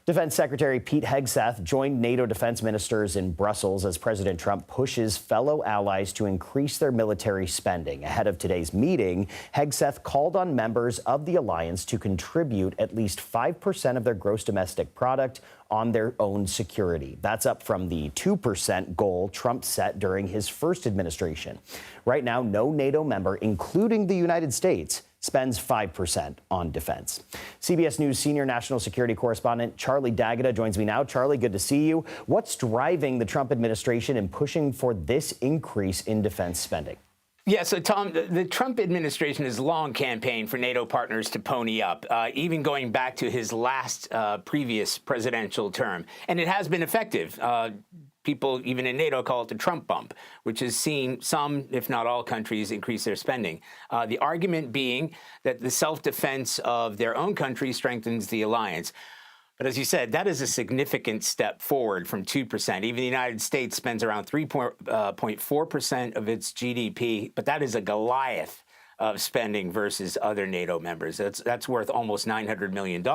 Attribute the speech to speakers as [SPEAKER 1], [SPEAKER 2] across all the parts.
[SPEAKER 1] Defense Secretary Pete Hegseth joined NATO defense ministers in Brussels as President Trump pushes fellow allies to increase their military spending. Ahead of today's meeting, Hegseth called on members of the alliance to contribute at least 5% of their gross domestic product on their own security. That's up from the 2% goal Trump set during his first administration. Right now, no NATO member, including the United States, spends 5% on defense. CBS News senior national security correspondent Charlie D'Agata joins me now. Charlie, good to see you. What's driving the Trump administration in pushing for this increase in defense spending?
[SPEAKER 2] Yeah, so Tom, the Trump administration has long campaigned for NATO partners to pony up, even going back to his last previous presidential term. And it has been effective. People, even in NATO, call it the Trump bump, which has seen some, if not all, countries increase their spending. The argument being that the self-defense of their own country strengthens the alliance. But as you said, that is a significant step forward from 2%. Even the United States spends around 3.4% of its GDP, but that is a Goliath of spending versus other NATO members. That's worth almost $900 million,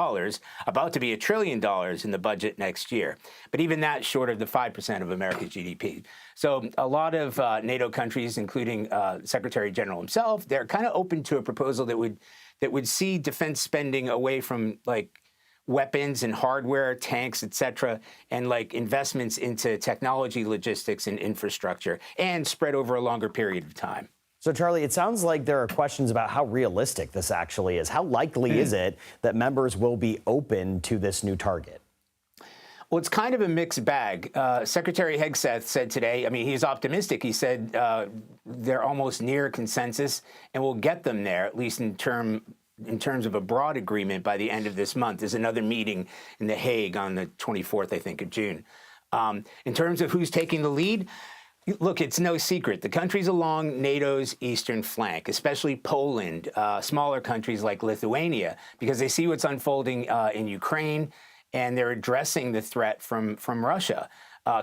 [SPEAKER 2] about to be $1 trillion in the budget next year. But even that's short of the 5% of America's GDP. So a lot of NATO countries, including Secretary General himself, they're kind of open to a proposal that would see defense spending away from like weapons and hardware, tanks, et cetera, and like investments into technology, logistics, and infrastructure, and spread over a longer period of time.
[SPEAKER 1] So, Charlie, it sounds like there are questions about how realistic this actually is. How likely is it that members will be open to this new target?
[SPEAKER 2] Well, it's kind of a mixed bag. Secretary Hegseth said today, I mean, he's optimistic. He said they're almost near consensus, and we'll get them there, at least in terms of a broad agreement by the end of this month. There's another meeting in The Hague on the 24th, I think, of June. In terms of who's taking the lead, look, it's no secret. The countries along NATO's eastern flank, especially Poland, smaller countries like Lithuania, because they see what's unfolding in Ukraine, and they're addressing the threat from Russia.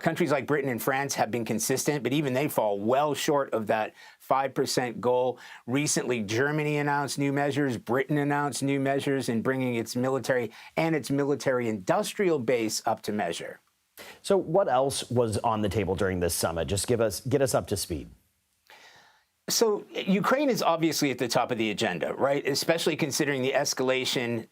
[SPEAKER 2] Countries like Britain and France have been consistent, but even they fall well short of that 5% goal. Recently, Germany announced new measures. Britain announced new measures in bringing its military and its military industrial base up to measure.
[SPEAKER 1] So what else was on the table during this summit? Just get us up to speed.
[SPEAKER 2] So Ukraine is obviously at the top of the agenda, right? Especially considering the escalation,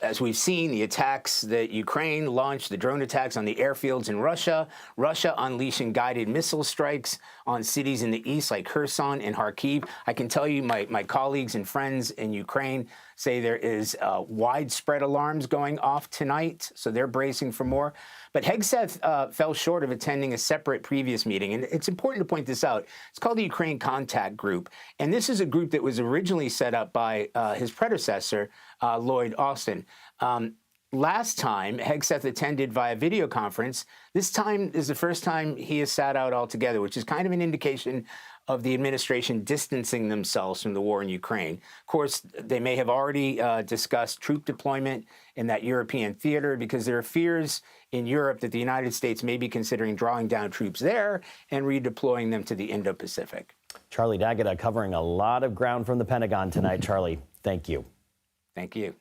[SPEAKER 2] as we've seen, the attacks that Ukraine launched, the drone attacks on the airfields in Russia, Russia unleashing guided missile strikes on cities in the east like Kherson and Kharkiv. I can tell you my colleagues and friends in Ukraine say there is widespread alarms going off tonight, so they're bracing for more. But Hegseth fell short of attending a separate previous meeting, and it's important to point this out. It's called the Ukraine Contact Group, and this is a group that was originally set up by his predecessor, Lloyd Austin. Last time, Hegseth attended via video conference. This time is the first time he has sat out altogether, which is kind of an indication of the administration distancing themselves from the war in Ukraine. Of course, they may have already discussed troop deployment in that European theater because there are fears in Europe that the United States may be considering drawing down troops there and redeploying them to the Indo-Pacific.
[SPEAKER 1] Charlie D'Agata covering a lot of ground from the Pentagon tonight. Charlie, thank you.
[SPEAKER 2] Thank you.